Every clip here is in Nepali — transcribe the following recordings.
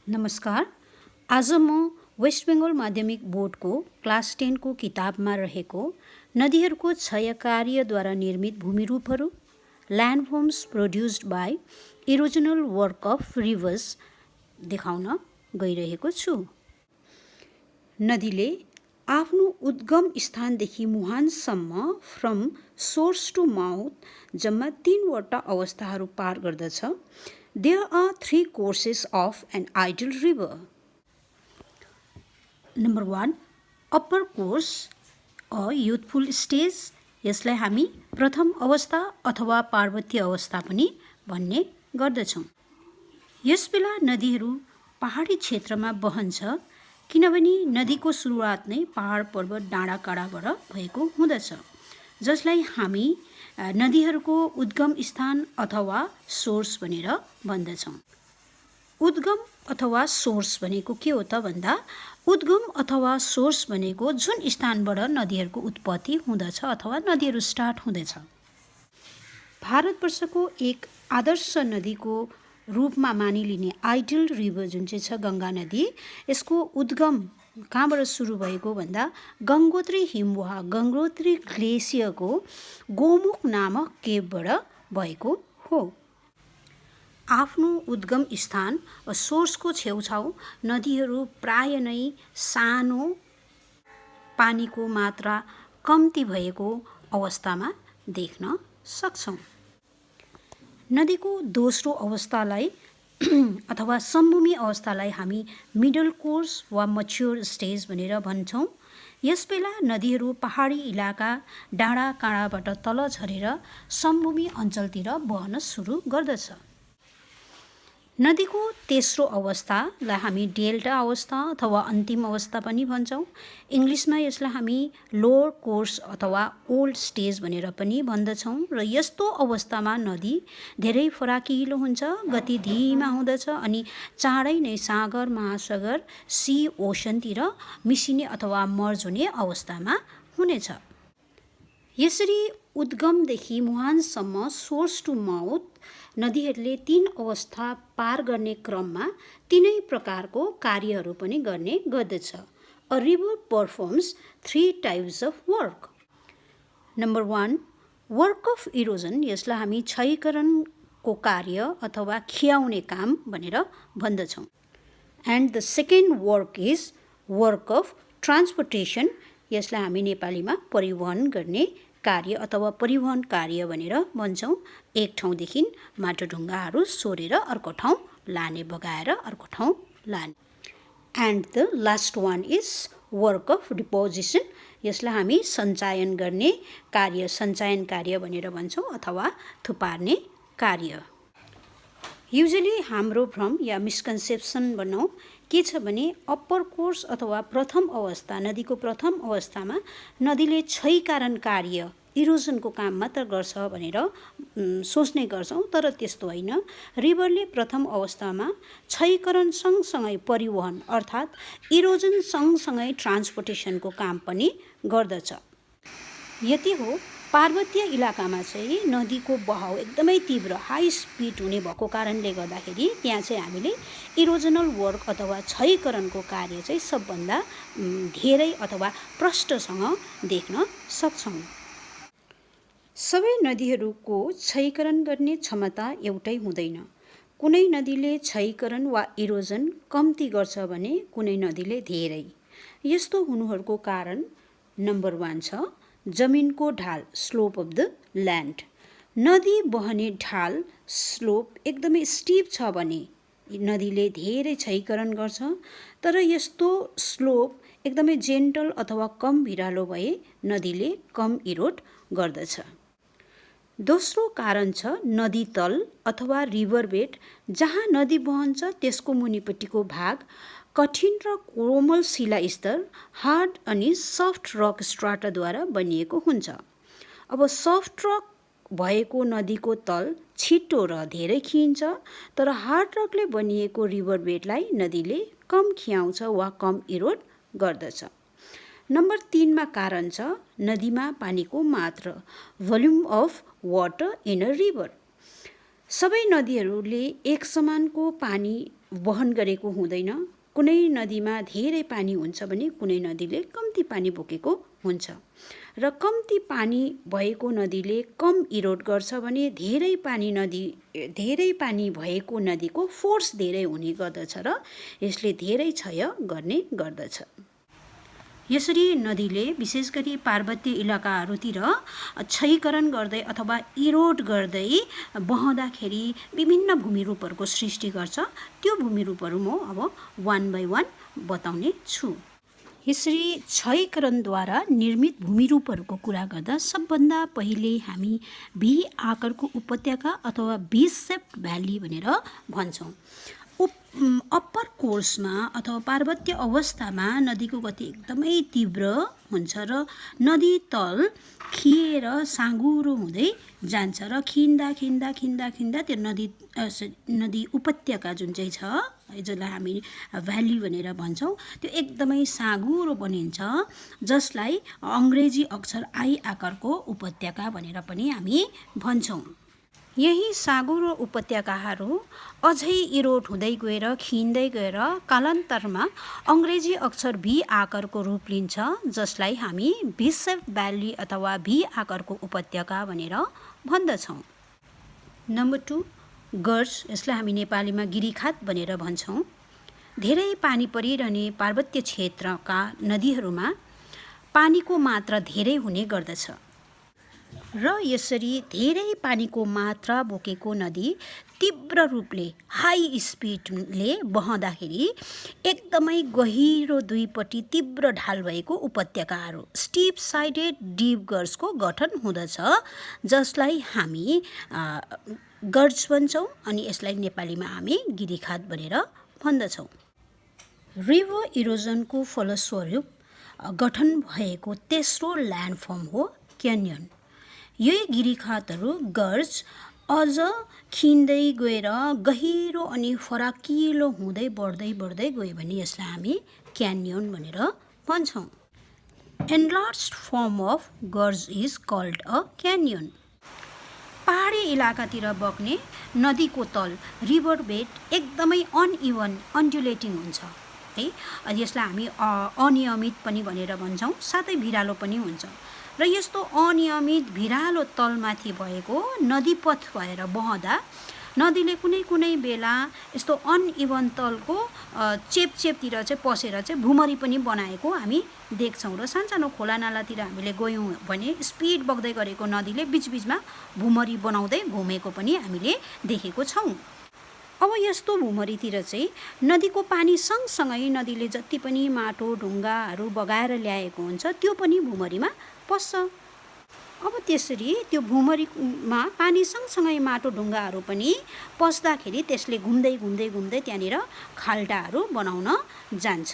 नमस्कार। आज म वेस्ट बेङ्गल माध्यमिक बोर्डको क्लास 10 को किताबमा रहेको नदीहरूको क्षय कार्यद्वारा निर्मित भूमिरूपहरू landforms produced by erosional work of rivers देखाउन गइरहेको छु। नदीले आफ्नो उद्गम स्थानदेखि मुहानसम्म फ्रम सोर्स टु माउथ जम्मा 3वटा अवस्थाहरू पार गर्दछ। There are 3 courses of an idle river. Number 1, upper course or youthful stage. यसलाई हामी प्रथम अवस्था अथवा पार्वतीय अवस्था पनि भन्ने गर्दछौँ। यस बेला नदीहरू पहाडी क्षेत्रमा बहन्छ किनभने नदीको सुरुवात नै पहाड पर्वत डाँडाकाँडाबाट भएको हुँदछ, जसलाई हामी नदीहरूको उद्गम स्थान अथवा सोर्स भनेर भन्दछौँ। उद्गम अथवा सोर्स भनेको के हो त भन्दा उद्गम अथवा सोर्स भनेको जुन स्थानबाट नदीहरूको उत्पत्ति हुँदछ अथवा नदीहरू स्टार्ट हुँदैछ। भारतवर्षको एक आदर्श नदीको रूपमा मानिलिने आइडल रिभर जुन चाहिँ छ गङ्गा नदी, यसको उद्गम कहाँबाट सुरु भएको भन्दा गङ्गोत्री हिमवाह गङ्गोत्री ग्लेसियरको गोमुख नामक केभबाट भएको हो। आफ्नो उद्गम स्थान वा सोर्सको छेउछाउ नदीहरू प्राय नै सानो पानीको मात्रा कम्ती भएको अवस्थामा देख्न सक्छौँ। नदीको दोस्रो अवस्थालाई अथवा समभूमि अवस्थालाई हामी मिडल कोर्स वा मच्योर स्टेज भनेर भन्छौँ। यस बेला नदीहरू पहाडी इलाका डाँडाकाँडाबाट तल झरेर समभूमि अञ्चलतिर बहन सुरु गर्दछ। नदीको तेस्रो अवस्थालाई हामी डेल्टा अवस्था अथवा अन्तिम अवस्था पनि भन्छौँ। इङ्ग्लिसमा यसलाई हामी लोवर कोर्स अथवा ओल्ड स्टेज भनेर पनि भन्दछौँ र यस्तो अवस्थामा नदी धेरै फराकिलो हुन्छ, गति धीमा हुँदछ अनि चाँडै नै सागर महासागर सी ओसनतिर मिसिने अथवा मर्ज हुने अवस्थामा हुनेछ। यसरी उद्गमदेखि मुहानसम्म सोर्स टु माउथ नदीहरूले 3 अवस्था पार गर्ने क्रममा 3 प्रकारको कार्यहरू पनि गर्ने गर्दछ। A river performs 3 types of work. Number 1, work of erosion. यसलाई हामी क्षयीकरणको कार्य अथवा खियाउने काम भनेर भन्दछौँ। And the second work is work of transportation. यसलाई हामी नेपालीमा परिवहन गर्ने कार्य अथवा परिवहन कार्य भनेर भन्छौँ। एक ठाउँदेखि माटो ढुङ्गाहरू सोरेर अर्को ठाउँ लाने, बगाएर अर्को ठाउँ लाने। And the last one is work of deposition. यसलाई हामी सञ्चयन गर्ने कार्य, सञ्चयन कार्य भनेर भन्छौँ अथवा थुपार्ने कार्य। युजली हाम्रो भ्रम या मिसकन्सेप्सन भनौँ के छ भने अप्पर कोर्स अथवा प्रथम अवस्था, नदीको प्रथम अवस्थामा नदीले क्षयीकरण कार्य इरोजनको काम मात्र गर्छ भनेर सोच्ने गर्छौँ, तर त्यस्तो होइन। रिभरले प्रथम अवस्थामा क्षयीकरण सँगसँगै परिवहन अर्थात् इरोजन सँगसँगै ट्रान्सपोर्टेसनको काम पनि गर्दछ। यति हो। पार्वतीय इलाकामा चाहिँ नदीको बहाउ एकदमै तीव्र हाई स्पिड हुने भएको कारणले गर्दाखेरि त्यहाँ चाहिँ हामीले इरोजनल वर्क अथवा क्षयीकरणको कार्य चाहिँ सबभन्दा धेरै अथवा प्रष्टसँग देख्न सक्छौँ। सबै नदीहरूको क्षयीकरण गर्ने क्षमता एउटै हुँदैन। कुनै नदीले क्षयीकरण वा इरोजन कम्ती गर्छ भने कुनै नदीले धेरै। यस्तो हुनुहरूको कारण नम्बर 1 छ जमिनको ढाल, स्लोप अफ द ल्यान्ड। नदी बहने ढाल स्लोप एकदमै स्टिप छ भने नदीले धेरै क्षयीकरण गर्छ, तर यस्तो स्लोप एकदमै जेन्टल अथवा कम भिरालो भए नदीले कम इरोड गर्दछ। दोस्रो कारण छ नदी तल अथवा रिभर बेड। जहाँ नदी बहन्छ त्यसको मुनिपट्टिको भाग कठिन र कोमल शिला स्तर, हार्ड अनि सफ्ट रक स्ट्राटाद्वारा बनिएको हुन्छ। अब सफ्ट रक भएको नदीको तल छिटो र धेरै खिइन्छ, तर हार्ड रकले बनिएको रिभर बेडलाई नदीले कम खियाउँछ वा कम इरोड गर्दछ। नम्बर 3 मा कारण छ नदीमा पानीको मात्रा, volume of water in a river. सबै नदीहरूले एक समानको पानी वहन गरेको हुँदैन। कुनै नदीमा धेरै पानी हुन्छ भने कुनै नदीले कम्ती पानी बोकेको हुन्छ र कम्ती पानी भएको नदीले कम इरोड गर्छ भने धेरै पानी भएको नदीको फोर्स धेरै हुने गर्दछ र यसले धेरै क्षय गर्ने गर्दछ। यसरी नदीले विशेष गरी पार्वतीय इलाकाहरूतिर क्षयीकरण गर्दै अथवा इरोड गर्दै बहँदाखेरि विभिन्न भूमिरूपहरूको सृष्टि गर्छ। त्यो भूमिरूपहरू म अब 1 by 1 बताउने छु। यसरी क्षयीकरणद्वारा निर्मित भूमिरूपहरूको कुरा गर्दा सबभन्दा पहिले हामी भी आकारको उपत्यका अथवा भी सेप्ड भ्याली भनेर भन्छौँ। अप्पर कोर्समा अथवा पार्वतीय अवस्थामा नदीको गति एकदमै तीव्र हुन्छ र नदी तल खिएर साँगुरो हुँदै जान्छ र खिन्दा त्यो नदी उपत्यका जुन चाहिँ छ जसलाई हामी भ्याली भनेर भन्छौँ त्यो एकदमै साँगुरो बनिन्छ, जसलाई अङ्ग्रेजी अक्षर आई आकारको उपत्यका भनेर पनि हामी भन्छौँ। यही साँगुरो उपत्यकाहरू अझै इरोड हुँदै गएर खिन्दै गएर कालान्तरमा अङ्ग्रेजी अक्षर भी आकारको रूप लिन्छ, जसलाई हामी भी सेप्ड भ्याली अथवा भी आकारको उपत्यका भनेर भन्दछौँ। नम्बर 2 गर्ज, यसलाई हामी नेपालीमा गिरीखात भनेर भन्छौँ। धेरै पानी परिरहने पार्वतीय क्षेत्रका नदीहरूमा पानीको मात्रा धेरै हुने गर्दछ र यसरी धेरै पानीको मात्रा बोकेको नदी तीव्र रूपले हाई स्पिडले बहँदाखेरि एकदमै गहिरो दुईपट्टि तीव्र ढाल भएको उपत्यकाहरू स्टिप साइडेड डिप गर्जको गठन हुँदछ, जसलाई हामी गर्ज भन्छौँ अनि यसलाई नेपालीमा हामी गिरीखात भनेर भन्दछौँ। रिभर इरोजनको फलस्वरूप गठन भएको तेस्रो ल्यान्डफर्म हो क्यान्यन। यही गिरीखातहरू गर्ज अझ खिन्दै गएर गहिरो अनि फराकिलो हुँदै बढ्दै गयो भने यसलाई हामी क्यान्यन भनेर भन्छौँ। एनलार्ज्ड फर्म अफ गर्ज इज कल्ड अ क्यान्यन। पहाडी इलाकातिर बग्ने नदीको तल रिभर बेड एकदमै अनइभन अन्डुलेटिङ हुन्छ है, यसलाई हामी अनियमित पनि भनेर भन्छौँ, साथै भिरालो पनि हुन्छ र यस्तो अनियमित भिरालो तलमाथि भएको नदीपथ भएर बहँदा नदीले कुनै बेला यस्तो अनइभन तलको चेपतिर चाहिँ पसेर चाहिँ भुमरी पनि बनाएको हामी देख्छौँ र सानसानो खोलानालातिर हामीले गयौँ भने स्पिड बग्दै गरेको नदीले बिचबिचमा भुमरी बनाउँदै घुमेको पनि हामीले देखेको छौँ। अब यस्तो भुमरीतिर चाहिँ नदीको पानी सँगसँगै नदीले जति पनि माटो ढुङ्गाहरू बगाएर ल्याएको हुन्छ त्यो पनि भुमरीमा पस्छ। अब त्यसरी त्यो भुमरीमा पानी सँगसँगै माटो ढुङ्गाहरू पनि पस्दाखेरि त्यसले घुम्दै त्यहाँनिर खाल्टाहरू बनाउन जान्छ,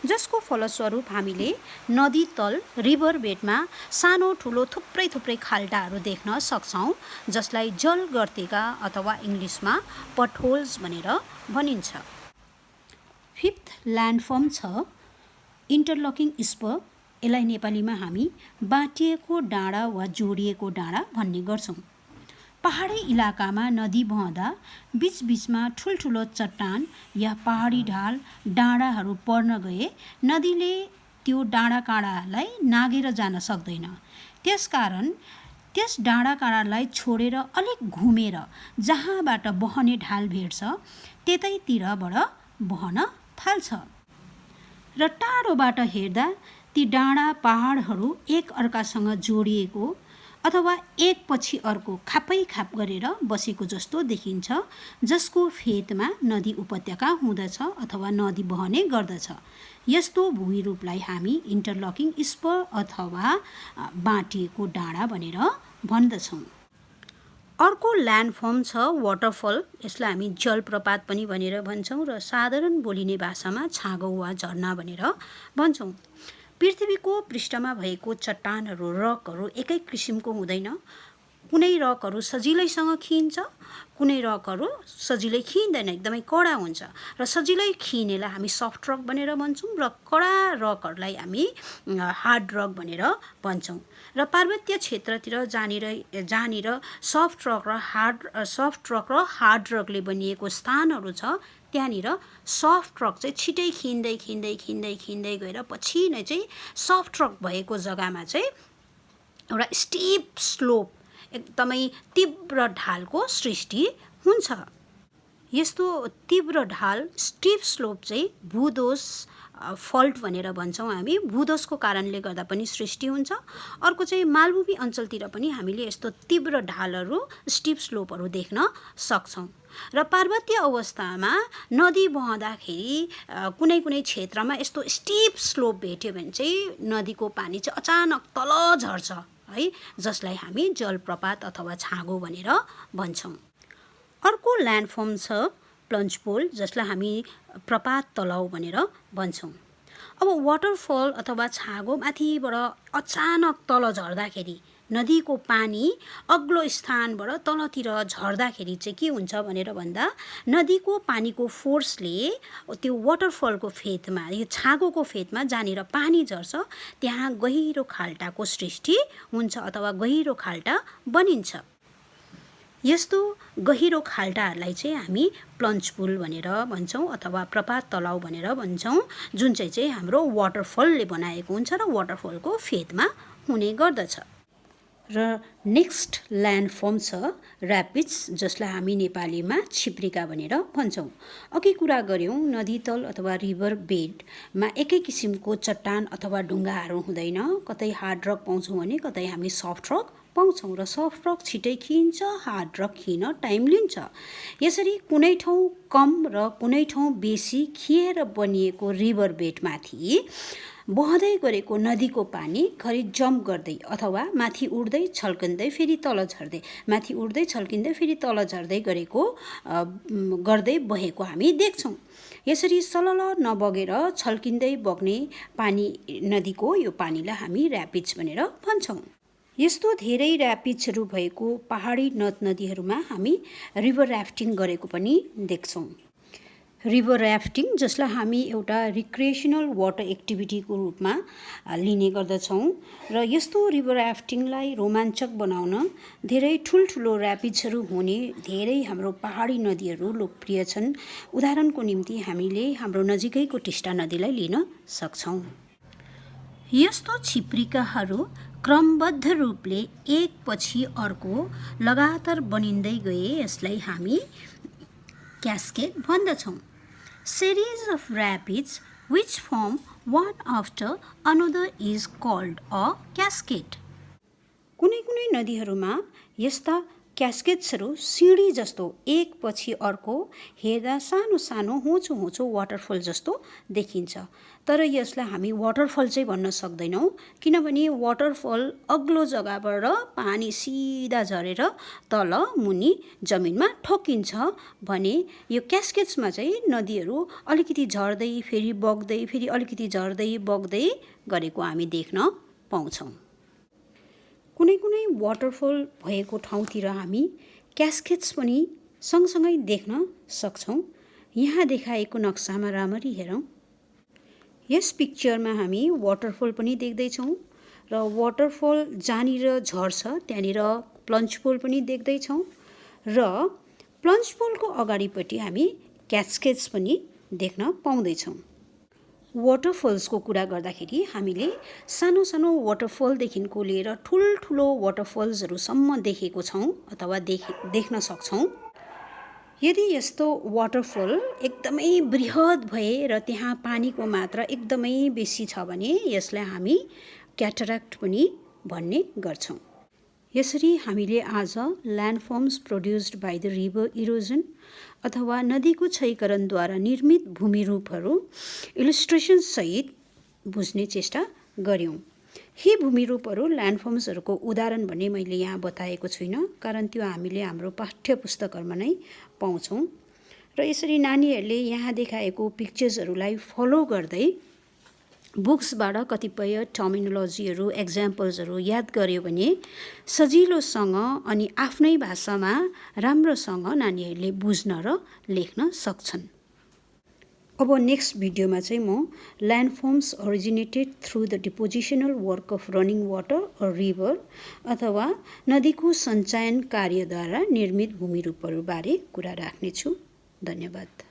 जसको फलस्वरूप हामीले नदी तल रिभर बेडमा सानो ठुलो थुप्रै खाल्टाहरू देख्न सक्छौँ, जसलाई जल गर्तेका अथवा इङ्ग्लिसमा पटहोल्स भनेर भनिन्छ। फिफ्थ ल्यान्डफर्म छ इन्टरलकिङ स्पर। यसलाई नेपालीमा हामी बाटिएको डाँडा वा जोडिएको डाँडा भन्ने गर्छौँ। पहाडी इलाकामा नदी बहँदा बीचबीचमा ठुल्ठुलो चट्टान या पहाडी ढाल डाँडाहरू पर्न गए नदीले त्यो डाँडा काँडालाई नागेर जान सक्दैन। त्यसकारण त्यस डाँडा काँडालाई छोडेर अलिक घुमेर जहाँबाट बहने ढाल भेट्छ त्यतैतिरबाट बहन थाल्छ र टाढोबाट हेर्दा ती डाँडा पहाडहरू एक अर्कासँग जोडिएको अथवा एक पछि अर्को खापैखाप गरेर बसेको जस्तो देखिन्छ, जसको फेदमा नदी उपत्यका हुँदछ अथवा नदी बहने गर्दछ। यस्तो भूमिरूपलाई हामी इन्टरलकिङ स्पर अथवा बाटिएको डाँडा भनेर भन्दछौँ। अर्को ल्यान्डफर्म छ वाटरफल। यसलाई हामी जलप्रपात पनि भनेर भन्छौँ र साधारण बोलिने भाषामा छाँगो वा झरना भनेर भन्छौँ। पृथ्वीको पृष्ठमा भएको चट्टानहरू रकहरू एकै किसिमको हुँदैन। कुनै रकहरू सजिलैसँग खिइन्छ, कुनै रकहरू सजिलै खिइँदैन, एकदमै कडा हुन्छ र सजिलै खिइनेलाई हामी सफ्ट रक भनेर भन्छौँ र कडा रकहरूलाई हामी हार्ड रक भनेर भन्छौँ। र पार्वतीय क्षेत्रतिर जहाँनिर सफ्ट रक र हार्ड रकले बनिएको स्थानहरू छ, त्यहाँनिर सफ्ट रक चाहिँ छिटै खिन्दै गएर पछि नै चाहिँ सफ्ट रक भएको जग्गामा चाहिँ एउटा स्टिप स्लोप, एकदमै तीव्र ढालको सृष्टि हुन्छ। यस्तो तीव्र ढाल स्टिप स्लोप चाहिँ भूदोष फल्ट भनेर भन्छौँ हामी। भूदोषको कारणले गर्दा पनि सृष्टि हुन्छ। अर्को चाहिँ मालभूमि अञ्चलतिर पनि हामीले यस्तो तीव्र ढालहरू, स्टिप स्लोपहरू देख्न सक्छौँ। र पार्वतीय अवस्थामा नदी बहँदाखेरि कुनै क्षेत्रमा यस्तो स्टिप स्लोप भेट्यो भने चाहिँ नदीको पानी चाहिँ अचानक तल झर्छ है, जसलाई हामी जलप्रपात अथवा छाँगो भनेर भन्छौँ। अर्को ल्यान्डफर्म छ प्लन्ज पोल, जसलाई हामी प्रपात तलाउ भनेर भन्छौँ। अब वाटरफल अथवा छाँगो माथिबाट अचानक तल झर्दाखेरि, नदीको पानी अग्लो स्थानबाट तलतिर झर्दाखेरि चाहिँ के हुन्छ भनेर भन्दा, नदीको पानीको फोर्सले त्यो वाटरफलको फेदमा, यो छाँगोको फेदमा जहाँनिर पानी झर्छ त्यहाँ गहिरो खाल्टाको सृष्टि हुन्छ अथवा गहिरो खाल्टा बनिन्छ। यस्तो गहिरो खाल्टाहरूलाई चाहिँ हामी प्लन्ज पुल भनेर भन्छौँ अथवा प्रपात तलाउ भनेर भन्छौँ, जुन चाहिँ हाम्रो वाटरफलले बनाएको हुन्छ र वाटरफलको फेदमा हुने गर्दछ। र नेक्स्ट ल्यान्डफर्म छ ऱ्यापिड्स, जसलाई हामी नेपालीमा छिप्रिका भनेर भन्छौँ। अघि कुरा गऱ्यौँ नदीतल अथवा रिभर बेडमा एकै किसिमको चट्टान अथवा ढुङ्गाहरू हुँदैन, कतै हार्ड रक पाउँछौँ भने कतै हामी सफ्ट रक पाउँछौँ र सफ्ट रक छिटै खिइन्छ, हार्ड रक खिइन टाइम लिन्छ। यसरी कुनै ठाउँ कम र कुनै ठाउँ बेसी खिएर बनिएको रिभर बेडमाथि बहँदै गरेको नदीको पानी घरि जम्प गर्दै अथवा माथि उड्दै छल्किँदै फेरि तल झर्दै, माथि उड्दै छल्किँदै फेरि तल झर्दै गर्दै बहेको हामी देख्छौँ। यसरी सलल नबगेर छल्किँदै बग्ने पानी, नदीको यो पानीलाई हामी ऱ्यापिड्स भनेर भन्छौँ। यस्तो धेरै ऱ्यापिड्सहरू भएको पहाडी नद नदीहरूमा हामी रिभर ऱ्याफ्टिङ गरेको पनि देख्छौँ। रिभर ऱ्याफ्टिङ, जसलाई हामी एउटा रिक्रिएसनल वाटर एक्टिभिटीको रूपमा लिने गर्दछौँ, र यस्तो रिभर ऱ्याफ्टिङलाई रोमाञ्चक बनाउन धेरै ठुल्ठुलो ऱ्यापिड्सहरू हुने धेरै हाम्रो पहाडी नदीहरू लोकप्रिय छन्। उदाहरणको निम्ति हामीले हाम्रो नजिकैको टिस्टा नदीलाई लिन सक्छौँ। यस्तो छिप्रिकाहरू क्रमबद्ध रूपले एक पछि अर्को लगातार बनिँदै गए यसलाई हामी क्यास्केड भन्दछौँ। Series of rapids which form one after another is called a cascade. कुनै नदीहरूमा यस्ता क्यास्केड्सहरू सिँढी जस्तो एक पछि अर्को हेर्दा सानो सानो होचो वाटरफल जस्तो देखिन्छ, तर यसलाई हामी वाटरफल चाहिँ भन्न सक्दैनौँ, किनभने वाटरफल अग्लो जग्गाबाट पानी सिधा झरेर तल मुनि जमिनमा ठोकिन्छ भने यो क्यास्केड्समा चाहिँ नदीहरू अलिकति झर्दै फेरि बग्दै फेरि अलिकति झर्दै बग्दै गरेको हामी देख्न पाउँछौँ। कुनै वाटरफल भएको ठाउँतिर हामी क्यास्केड्स पनि सँगसँगै देख्न सक्छौँ। यहाँ देखाएको नक्सामा राम्ररी हेरौँ। यस पिक्चरमा हामी वाटरफल पनि देख्दैछौँ र वाटरफल जहाँनिर झर्छ त्यहाँनिर प्लन्ज पोल पनि देख्दैछौँ र प्लन्ज पोलको अगाडिपट्टि हामी क्यास्केड्स पनि देख्न पाउँदैछौँ। वाटरफल्सको कुरा गर्दाखेरि हामीले सानो सानो वाटरफलदेखिको लिएर ठुल्ठुलो वाटरफल्सहरूसम्म देखेको छौँ अथवा देख्न सक्छौँ। यदि यस्तो वाटरफल एकदमै बृहत भए र त्यहाँ पानीको मात्रा एकदमै बेसी छ भने यसलाई हामी क्याटरेक्ट पनि भन्ने गर्छौँ। यसरी हामीले आज landforms produced by the river erosion अथवा नदीको क्षयीकरणद्वारा निर्मित भूमिरूपहरू इलिस्ट्रेसन सहित बुझ्ने चेष्टा गऱ्यौँ। यी भूमिरूपहरू ल्यान्डफर्म्सहरूको उदाहरण भने मैले यहाँ बताएको छुइनँ, कारण त्यो हामीले हाम्रो पाठ्य पुस्तकहरूमा नै पाउँछौँ। र यसरी नानीहरूले यहाँ देखाएको पिक्चर्सहरूलाई फलो गर्दै बुक्सबाट कतिपय टर्मिनोलोजीहरू एक्जाम्पल्सहरू याद गर्यो भने सजिलोसँग अनि आफ्नै भाषामा राम्रोसँग नानीहरूले बुझ्न र लेख्न सक्छन्। अब नेक्स्ट भिडियोमा चाहिँ म landforms originated through the depositional work of running water or river अथवा नदीको सञ्चयन कार्यद्वारा निर्मित भूमिरूपहरूबारे कुरा राख्नेछु। धन्यवाद।